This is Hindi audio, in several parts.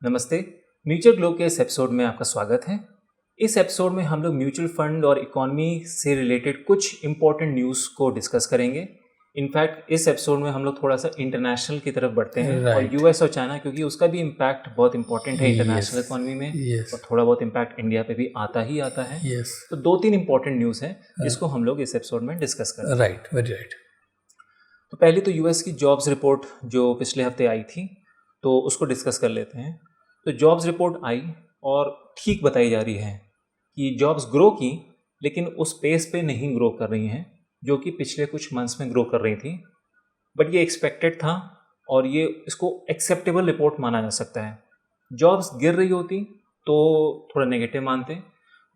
नमस्ते। म्यूचुअल ग्लो के इस एपिसोड में आपका स्वागत है। इस एपिसोड में हम लोग म्यूचुअल फंड और इकोनॉमी से रिलेटेड कुछ इम्पोर्टेंट न्यूज़ को डिस्कस करेंगे। इनफैक्ट इस एपिसोड में हम लोग थोड़ा सा इंटरनेशनल की तरफ बढ़ते हैं और यूएस और चाइना, क्योंकि उसका भी इम्पैक्ट बहुत इंपॉर्टेंट है इंटरनेशनल इकोनॉमी में और थोड़ा बहुत इम्पैक्ट इंडिया पे भी आता है। तो 2-3 इंपॉर्टेंट न्यूज़ हैं जिसको हम लोग इस एपिसोड में डिस्कस करेंगे। Right, very right. तो पहले तो यूएस की जॉब्स रिपोर्ट जो पिछले हफ्ते आई थी, तो उसको डिस्कस कर लेते हैं। तो जॉब्स रिपोर्ट आई और ठीक बताई जा रही है कि जॉब्स ग्रो की, लेकिन उस पेस पे नहीं ग्रो कर रही हैं जो कि पिछले कुछ मंथ्स में ग्रो कर रही थी। बट ये एक्सपेक्टेड था और ये इसको एक्सेप्टेबल रिपोर्ट माना जा सकता है। जॉब्स गिर रही होती तो थोड़ा नेगेटिव मानते,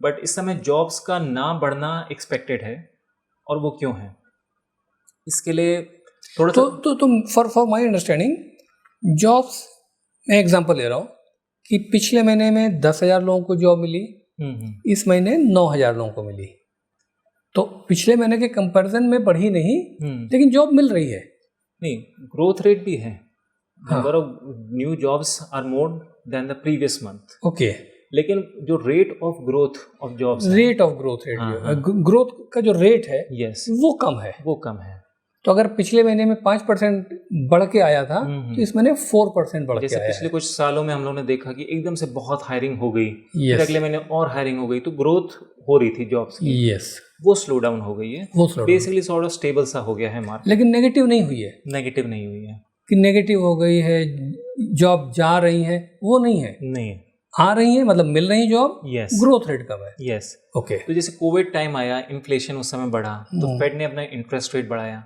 बट इस समय जॉब्स का ना बढ़ना एक्सपेक्टेड है। और वो क्यों है, इसके लिए थोड़ा तो फॉर माय अंडरस्टैंडिंग जॉब्स, मैं एग्जांपल ले रहा हूँ कि पिछले महीने में 10,000 लोगों को जॉब मिली, इस महीने 9,000 लोगों को मिली। तो पिछले महीने के कंपैरिजन में बढ़ी नहीं, लेकिन जॉब मिल रही है। नहीं, ग्रोथ रेट भी है। Number of new jobs are more than the previous month. Okay, लेकिन जो rate of growth of jobs, growth का जो रेट है वो कम है। तो अगर पिछले महीने में 5% बढ़ के आया था तो इस महीने 4% बढ़ के आया। जैसे पिछले कुछ सालों में हम लोगों ने देखा कि एकदम से बहुत हायरिंग हो गई, फिर अगले महीने और हायरिंग हो गई, तो ग्रोथ हो रही थी जॉब्स की, वो स्लो डाउन हो गई है। बेसिकली सॉर्ट ऑफ स्टेबल सा हो गया है मार्केट। लेकिन नेगेटिव नहीं हुई है कि नेगेटिव हो गई है, जॉब जा रही है, वो नहीं है। आ रही है, मतलब मिल रही जॉब, ग्रोथ रेट कम है। ओके। तो जैसे कोविड टाइम आया, इन्फ्लेशन उस समय बढ़ा, तो फेड ने अपना इंटरेस्ट रेट बढ़ाया।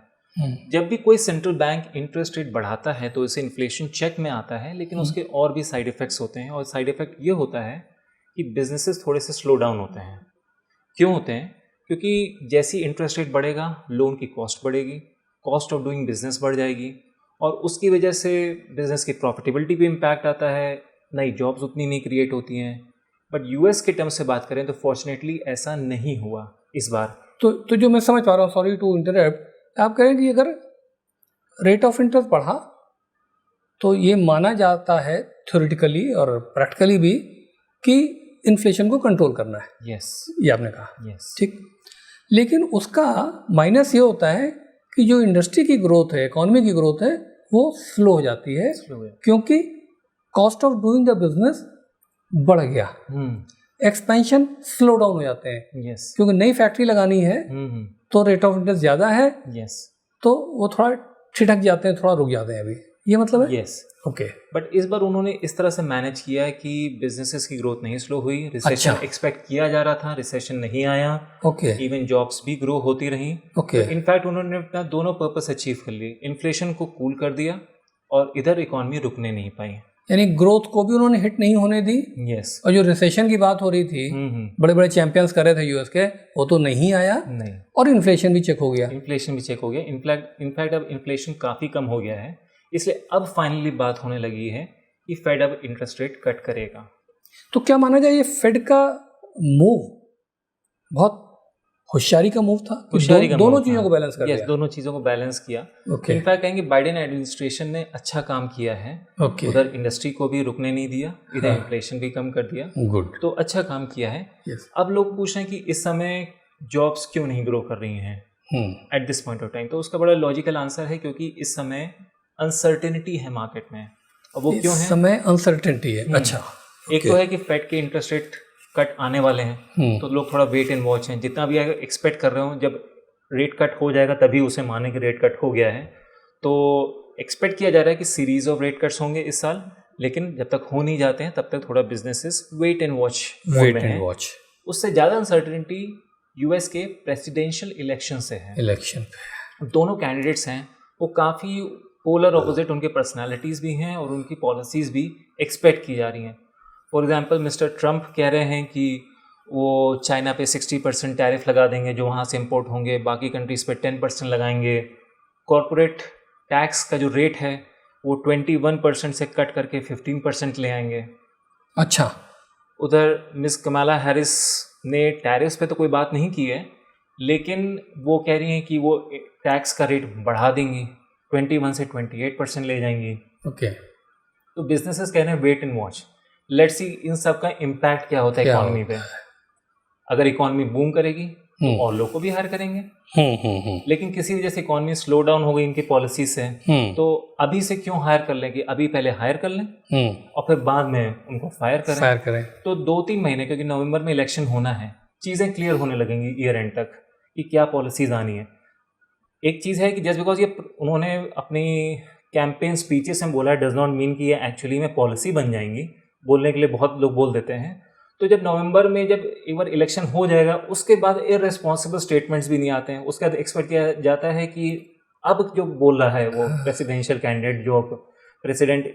जब भी कोई सेंट्रल बैंक इंटरेस्ट रेट बढ़ाता है तो इसे इन्फ्लेशन चेक में आता है, लेकिन उसके और भी साइड इफेक्ट्स होते हैं। और साइड इफेक्ट ये होता है कि बिजनेसेस थोड़े से स्लो डाउन होते हैं। क्यों होते हैं? क्योंकि जैसी इंटरेस्ट रेट बढ़ेगा, लोन की कॉस्ट बढ़ेगी, कॉस्ट ऑफ डूइंग बिजनेस बढ़ जाएगी, और उसकी वजह से बिजनेस की प्रॉफिटेबिलिटी पे इम्पैक्ट आता है, नई जॉब्स उतनी नहीं क्रिएट होती हैं। बट यूएस के टर्म्स से बात करें तो फॉर्चुनेटली ऐसा नहीं हुआ इस बार। तो जो मैं समझ पा रहा हूँ, सॉरी टू इंटरप्ट, आप कहें कि अगर रेट ऑफ इंटरेस्ट बढ़ा तो ये माना जाता है थ्योरेटिकली और प्रैक्टिकली भी कि इन्फ्लेशन को कंट्रोल करना है। ये आपने कहा। ठीक। लेकिन उसका माइनस ये होता है कि जो इंडस्ट्री की ग्रोथ है, इकोनॉमी की ग्रोथ है, वो स्लो हो जाती है, क्योंकि cost of doing the business बढ़ गया। एक्सपेंशन स्लो डाउन हो जाते हैं, क्योंकि नई फैक्ट्री लगानी है तो रेट ऑफ इंटरेस्ट ज़्यादा है, तो वो थोड़ा ठिठक जाते हैं, थोड़ा रुक जाते हैं। अभी ये मतलब है। ओके। बट इस बार उन्होंने इस तरह से मैनेज किया है कि बिजनेसेस की ग्रोथ नहीं स्लो हुई। रिसेशन एक्सपेक्ट किया जा रहा था, रिसेशन नहीं आया। इवन जॉब्स भी ग्रो होती रही। इनफैक्ट उन्होंने अपना दोनों पर्पस अचीव कर लिए। इन्फ्लेशन को कूल कर दिया और इधर इकोनॉमी रुकने नहीं पाई, यानी ग्रोथ को भी उन्होंने हिट नहीं होने दी। और जो रिसेशन की बात हो रही थी, बड़े बड़े चैंपियंस कर रहे थे यूएस के, वो तो नहीं आया। और इन्फ्लेशन भी चेक हो गया। इनफैक्ट अब इन्फ्लेशन काफ़ी कम हो गया है, इसलिए अब फाइनली बात होने लगी है कि फेड अब इंटरेस्ट रेट कट करेगा। तो क्या माना जाए, ये फेड का मूव बहुत होशियारी का मूव था? दोनों चीज़ों को बैलेंस कर दिया। दोनों चीज़ों को बैलेंस किया। इनफैक्ट कहेंगे बाइडेन एडमिनिस्ट्रेशन ने अच्छा काम किया है। उधर इंडस्ट्री को भी रुकने नहीं दिया, इधर इन्फ्लेशन भी कम कर दिया। तो अच्छा काम किया है। अब लोग पूछ रहे हैं कि इस समय जॉब्स क्यों नहीं ग्रो कर रही हैं at this point of time. तो उसका बड़ा लॉजिकल आंसर है, क्योंकि इस समय अनसर्टेनिटी है मार्केट में। और वो क्यों है? इस समय अनसर्टेनिटी है। अच्छा। एक तो है कि फेड के इंटरेस्ट रेट कट आने वाले हैं, तो लोग थोड़ा वेट एंड वॉच हैं। जितना भी एक्सपेक्ट कर रहे हो, जब रेट कट हो जाएगा तभी उसे माने कि रेट कट हो गया है। तो एक्सपेक्ट किया जा रहा है कि सीरीज ऑफ रेट कट्स होंगे इस साल, लेकिन जब तक हो नहीं जाते हैं तब तक थोड़ा बिजनेसेस वेट एंड वॉच। उससे ज़्यादा अनसर्टेनिटी यूएस के प्रेसिडेंशियल इलेक्शन से है। दोनों कैंडिडेट्स हैं, वो काफ़ी पोलर ऑपोजिट, उनके पर्सनालिटीज़ भी हैं और उनकी पॉलिसीज़ भी एक्सपेक्ट की जा रही हैं। फॉर एग्जाम्पल, मिस्टर ट्रंप कह रहे हैं कि वो चाइना पे 60% टैरिफ लगा देंगे जो वहाँ से इंपोर्ट होंगे, बाकी कंट्रीज़ पे 10% लगाएंगे। कॉरपोरेट टैक्स का जो रेट है वो 21% से कट करके 15% ले आएंगे। अच्छा। उधर मिस कमाला हैरिस ने टैरिफ्स पे तो कोई बात नहीं की है, लेकिन वो कह रही हैं कि वो टैक्स का रेट बढ़ा देंगी, 21 से 28% ले जाएंगी। ओके। तो बिजनेसेस कह रहे हैं wait and watch, let's see इन सब का इम्पैक्ट क्या होता है इकोनॉमी पे। अगर इकोनॉमी बूम करेगी तो और लोग को भी हायर करेंगे, लेकिन किसी वजह से इकोनॉमी स्लो डाउन हो गई इनकी पॉलिसी से, तो अभी से क्यों हायर कर लें कि अभी पहले हायर कर लें और फिर बाद में उनको फायर करें। तो 2-3 महीने, क्योंकि नवंबर में इलेक्शन होना है, चीज़ें क्लियर होने लगेंगी ईयर एंड तक कि क्या पॉलिसीज आनी है। एक चीज़ है कि जस्ट बिकॉज ये उन्होंने अपनी कैंपेन स्पीचेस में बोला डज नॉट मीन कि ये एक्चुअली में पॉलिसी बन जाएंगी। बोलने के लिए बहुत लोग बोल देते हैं, तो जब नवंबर में जब एक बार इलेक्शन हो जाएगा उसके बाद इररिस्पॉन्सिबल स्टेटमेंट्स भी नहीं आते हैं। उसके बाद एक्सपेक्ट किया जाता है कि अब जो बोल रहा है वो प्रेसिडेंशियल कैंडिडेट, जो प्रेसिडेंट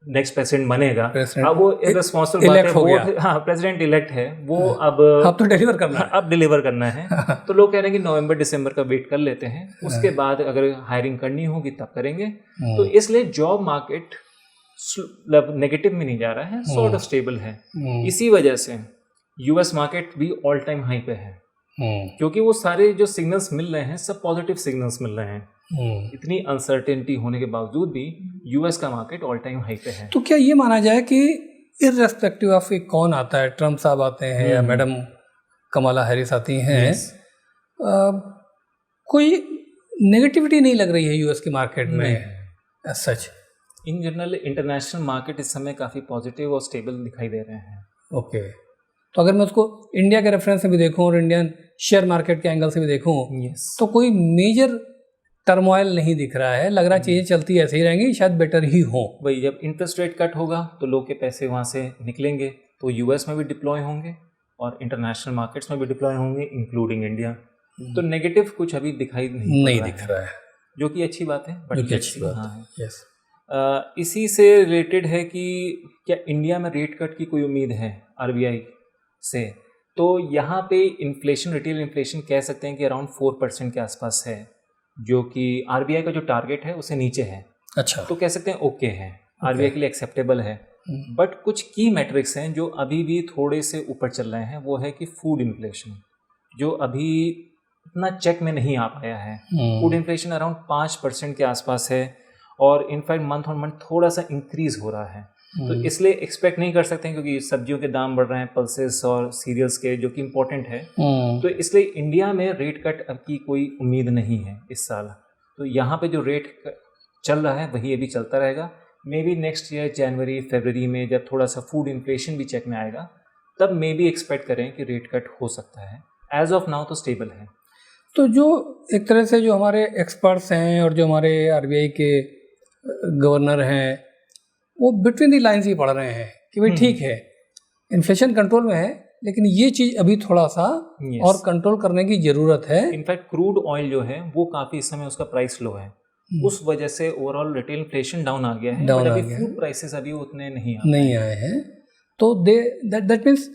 नेक्स्ट प्रेसिडेंट बनेगा, अब वो इररिस्पॉन्सिबल बात है, वो हाँ प्रेसिडेंट इलेक्ट है, वो अब तो डिलीवर करना है तो लोग कह रहे हैं कि नवंबर दिसंबर का वेट कर लेते हैं, उसके बाद अगर हायरिंग करनी होगी तब करेंगे। तो इसलिए जॉब मार्केट नेगेटिव में नहीं जा रहा है, सॉर्ट ऑफ स्टेबल है। इसी वजह से यूएस मार्केट भी ऑल टाइम हाई पे है, क्योंकि वो सारे जो सिग्नल्स मिल रहे हैं सब पॉजिटिव सिग्नल्स मिल रहे हैं। इतनी अनसर्टेनिटी होने के बावजूद भी यूएस का मार्केट ऑल टाइम हाई पे है। तो क्या ये माना जाए कि इररेस्पेक्टिव ऑफ कौन आता है, ट्रम्प साहब आते हैं या मैडम कमला हैरिस आती हैं, कोई नेगेटिविटी नहीं लग रही है यूएस की मार्केट में as such? In general international market इस समय काफ़ी पॉजिटिव और स्टेबल दिखाई दे रहे हैं। ओके, तो अगर मैं उसको इंडिया के रेफरेंस से भी देखूं और इंडियन शेयर मार्केट के एंगल से भी देखूं, तो कोई मेजर टर्मोइल नहीं दिख रहा है। लग रहा चीज़ें चलती ऐसे ही रहेंगी, शायद बेटर ही हो। वही, जब इंटरेस्ट रेट कट होगा तो लोग के पैसे वहाँ से निकलेंगे, तो यूएस में भी डिप्लॉय होंगे और इंटरनेशनल मार्केट्स में भी डिप्लॉय होंगे इंक्लूडिंग इंडिया। तो नेगेटिव कुछ अभी दिखाई नहीं दिख रहा है, जो कि अच्छी बात है। बट अच्छी बात है। यस, इसी से रिलेटेड है कि क्या इंडिया में रेट कट की कोई उम्मीद है आरबीआई से? तो यहाँ पे इन्फ्लेशन, रिटेल इन्फ्लेशन कह सकते हैं कि अराउंड 4% के आसपास है, जो कि आरबीआई का जो टारगेट है उससे नीचे है। अच्छा, तो कह सकते हैं ओके है, आरबीआई के लिए एक्सेप्टेबल है। बट कुछ की मैट्रिक्स हैं जो अभी भी थोड़े से ऊपर चल रहे हैं। वो है कि फूड इन्फ्लेशन, जो अभी इतना चेक में नहीं आ पाया है। फूड इन्फ्लेशन अराउंड 5% के आसपास है और इनफैक्ट मंथ ऑन मंथ थोड़ा सा इंक्रीज हो रहा है। तो इसलिए एक्सपेक्ट नहीं कर सकते हैं, क्योंकि सब्जियों के दाम बढ़ रहे हैं, पल्सेस और सीरियल्स के, जो कि इम्पोर्टेंट है। तो इसलिए इंडिया में रेट कट अब की कोई उम्मीद नहीं है इस साल। तो यहाँ पे जो रेट चल रहा है वही अभी चलता रहेगा। मे बी नेक्स्ट ईयर जनवरी फरवरी में जब थोड़ा सा फूड इन्फ्लेशन भी चेक में आएगा, तब मे बी एक्सपेक्ट करें कि रेट कट हो सकता है। एज ऑफ नाउ तो स्टेबल है। तो जो एक तरह से जो हमारे एक्सपर्ट्स हैं और जो हमारे आरबीआई के गवर्नर हैं, वो बिटवीन दी लाइन्स ही पढ़ रहे हैं कि भाई ठीक है, इन्फ्लेशन कंट्रोल में है, लेकिन ये चीज़ अभी थोड़ा सा और कंट्रोल करने की ज़रूरत है। इनफैक्ट क्रूड ऑयल जो है वो काफ़ी इस समय उसका प्राइस लो है, उस वजह से ओवरऑल रिटेल इन्फ्लेशन डाउन आ गया है। बट अभी फूड प्राइसेस अभी उतने नहीं आए हैं। तो दैट मीन्स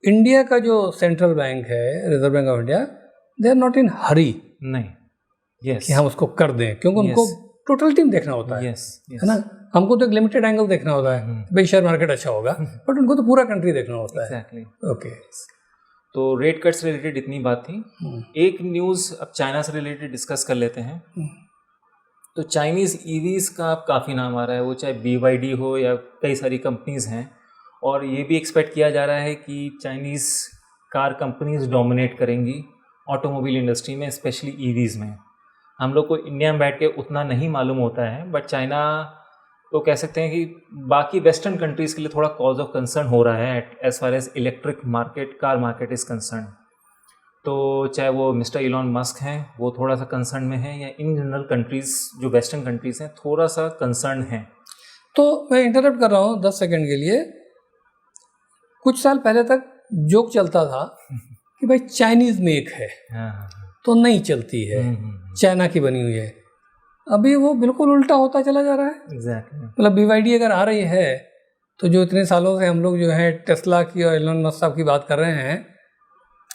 इंडिया का जो सेंट्रल बैंक है, Reserve Bank of India, they are not in hurry नहीं कि हम उसको कर दें, क्योंकि उनको टोटल टीम देखना होता है, है ना। हमको तो एक लिमिटेड एंगल देखना होता है, भाई शेयर मार्केट अच्छा होगा, बट उनको तो पूरा कंट्री देखना होता है। ओके, तो रेट कट से रिलेटेड इतनी बात थी। एक न्यूज़ अब चाइना से रिलेटेड डिस्कस कर लेते हैं। तो चाइनीज़ ईवीज़ का अब काफ़ी नाम आ रहा है, वो चाहे BYD हो या कई सारी कंपनीज़ हैं, और ये भी एक्सपेक्ट किया जा रहा है कि चाइनीज़ कार कंपनीज डोमिनेट करेंगी ऑटोमोबाइल इंडस्ट्री में, स्पेशली ईवीज़ में। हम लोग को इंडिया में बैठ के उतना नहीं मालूम होता है, बट चाइना तो कह सकते हैं कि बाकी वेस्टर्न कंट्रीज़ के लिए थोड़ा कॉज ऑफ कंसर्न हो रहा है as far as electric market, car market is concern. तो चाहे वो मिस्टर इलॉन मस्क हैं, वो थोड़ा सा कंसर्न में है, या इन जनरल कंट्रीज़ जो वेस्टर्न कंट्रीज़ हैं थोड़ा सा कंसर्न है। तो मैं इंटरप्ट कर रहा हूँ 10 सेकेंड के लिए। कुछ साल पहले तक जोक चलता था कि भाई चाइनीज़ मेक है तो नहीं चलती है, चाइना की बनी हुई है। अभी वो बिल्कुल उल्टा होता चला जा रहा है। एग्जैक्टली। मतलब BYD अगर आ रही है तो जो इतने सालों से हम लोग जो है टेस्ला की और एलन मस्क साहब की बात कर रहे हैं,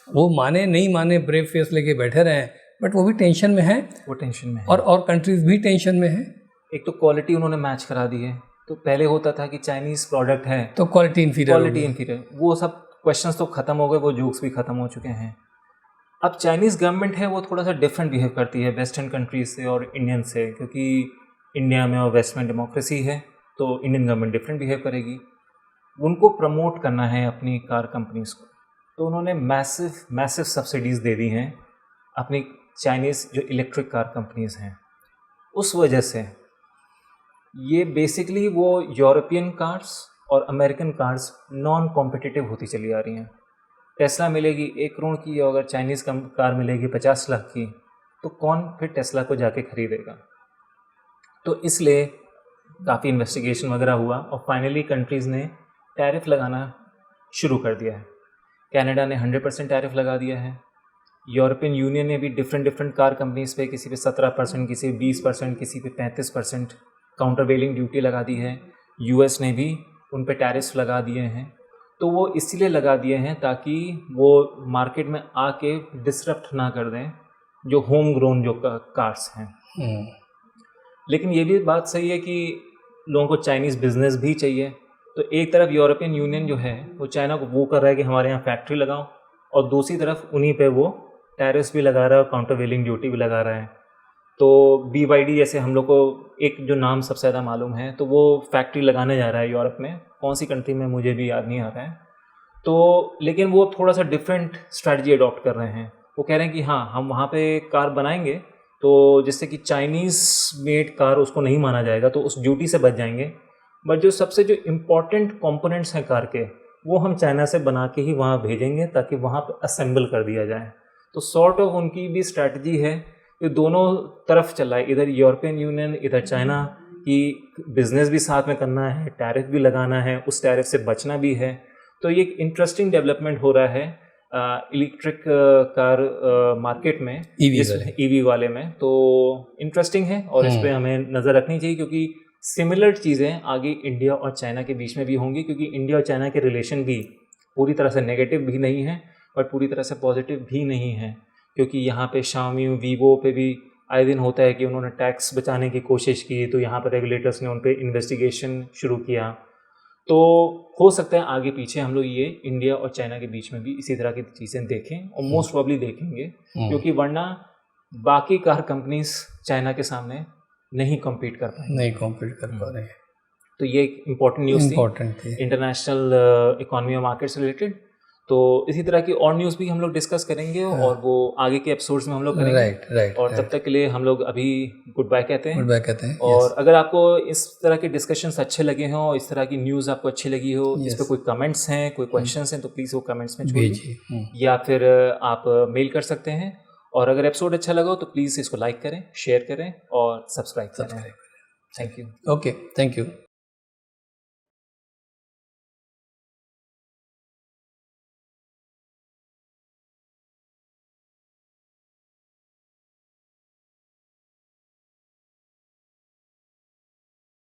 वो माने नहीं माने ब्रेव फेस लेके बैठे रहे, बट वो भी टेंशन में है। वो टेंशन में है, और कंट्रीज भी टेंशन में है। एक तो क्वालिटी उन्होंने मैच करा दी है। तो पहले होता था कि चाइनीज़ प्रोडक्ट है तो क्वालिटी इन्फीरियर, वो सब क्वेश्चंस तो खत्म हो गए, वो जोक्स भी खत्म हो चुके हैं। अब चाइनीज़ गवर्नमेंट है वो थोड़ा सा डिफरेंट बिहेव करती है वेस्टर्न कंट्रीज से और इंडियन से, क्योंकि इंडिया में और वेस्ट में डेमोक्रेसी है, तो इंडियन गवर्नमेंट डिफरेंट बिहेव करेगी। उनको प्रमोट करना है अपनी कार कंपनीज़ को, तो उन्होंने मैसिव सब्सिडीज़ दे दी हैं अपनी चाइनीज़ जो इलेक्ट्रिक कार कंपनीज़ हैं। उस वजह से ये बेसिकली वो यूरोपियन कार्स और अमेरिकन कार्स नॉन कॉम्पिटिटिव होती चली आ रही हैं। टेस्ला मिलेगी 1 करोड़ की, और अगर चाइनीज़ कार मिलेगी 50 लाख की, तो कौन फिर टेस्ला को जाके खरीदेगा। तो इसलिए काफ़ी इन्वेस्टिगेशन वगैरह हुआ और फाइनली कंट्रीज़ ने टैरिफ लगाना शुरू कर दिया है। कनाडा ने 100% टैरिफ लगा दिया है। यूरोपियन यूनियन ने भी डिफरेंट कार कंपनीज़ पे किसी पे 17%, किसी पे 20%, किसी पे 35% काउंटरवेलिंग ड्यूटी लगा दी है। यूएस ने भी उन पे टैरिफ्स लगा दिए हैं। तो वो इसीलिए लगा दिए हैं ताकि वो मार्केट में आके डिसरप्ट ना कर दें जो होम ग्रोन जो कार्स हैं। लेकिन ये भी बात सही है कि लोगों को चाइनीज़ बिजनेस भी चाहिए। तो एक तरफ यूरोपियन यूनियन जो है वो चाइना को वो कर रहा है कि हमारे यहाँ फैक्ट्री लगाओ, और दूसरी तरफ उन्हीं पे वो टैरिफ्स भी लगा रहा है और काउंटरवेलिंग ड्यूटी भी लगा रहा है। तो BYD जैसे हम लोग को एक जो नाम सबसे ज़्यादा मालूम है, तो वो फैक्ट्री लगाने जा रहा है यूरोप में, कौन सी कंट्री में मुझे भी याद नहीं आ रहा है। तो लेकिन वो थोड़ा सा डिफरेंट स्ट्रैटेजी अडॉप्ट कर रहे हैं। वो कह रहे हैं कि हाँ, हम वहाँ पे कार बनाएंगे तो जिससे कि चाइनीज़ मेड कार उसको नहीं माना जाएगा, तो उस ड्यूटी से बच जाएंगे। बट जो सबसे जो इम्पॉर्टेंट कंपोनेंट्स हैं कार के, वो हम चाइना से बना के ही वहाँ भेजेंगे ताकि वहाँ पे असेंबल कर दिया जाए। तो सॉर्ट ऑफ उनकी भी स्ट्रैटेजी है कि दोनों तरफ चला है, इधर यूरोपियन यूनियन, इधर चाइना, की बिज़नेस भी साथ में करना है, टैरिफ भी लगाना है, उस टैरिफ से बचना भी है। तो ये एक इंटरेस्टिंग डेवलपमेंट हो रहा है इलेक्ट्रिक कार मार्केट में, ईवी वाले में। तो इंटरेस्टिंग है और इस पर हमें नज़र रखनी चाहिए, क्योंकि सिमिलर चीज़ें आगे इंडिया और चाइना के बीच में भी होंगी, क्योंकि इंडिया और चाइना के रिलेशन भी पूरी तरह से नेगेटिव भी नहीं है और पूरी तरह से पॉजिटिव भी नहीं है। क्योंकि यहाँ पे Xiaomi, Vivo पे भी आए दिन होता है कि उन्होंने टैक्स बचाने की कोशिश की, तो यहाँ पर रेगुलेटर्स ने उन पर इन्वेस्टिगेशन शुरू किया। तो हो सकता है आगे पीछे हम लोग ये इंडिया और चाइना के बीच में भी इसी तरह की चीज़ें देखें, और मोस्ट प्रॉब्ली देखेंगे, क्योंकि वरना बाकी कार कंपनीज चाइना के सामने नहीं कम्पीट कर पा रहे हैं। तो ये एक इम्पॉर्टेंट न्यूज़ थी इंटरनेशनल इकोनॉमी और मार्केट से रिलेटेड। तो इसी तरह की और न्यूज़ भी हम लोग डिस्कस करेंगे और वो आगे के एपिसोड्स में हम लोग करेंगे। और तब तक के लिए हम लोग अभी गुड बाय कहते हैं। और अगर आपको इस तरह के डिस्कशंस अच्छे लगे हों, इस तरह की न्यूज़ आपको अच्छी लगी हो, इस पर कोई कमेंट्स हैं, कोई क्वेश्चंस हैं, तो प्लीज़ वो कमेंट्स में छोड़िए, या फिर आप मेल कर सकते हैं। और अगर एपिसोड अच्छा लगा हो तो प्लीज़ इसको लाइक करें, शेयर करें और सब्सक्राइब करें। Thank you. Okay, thank you.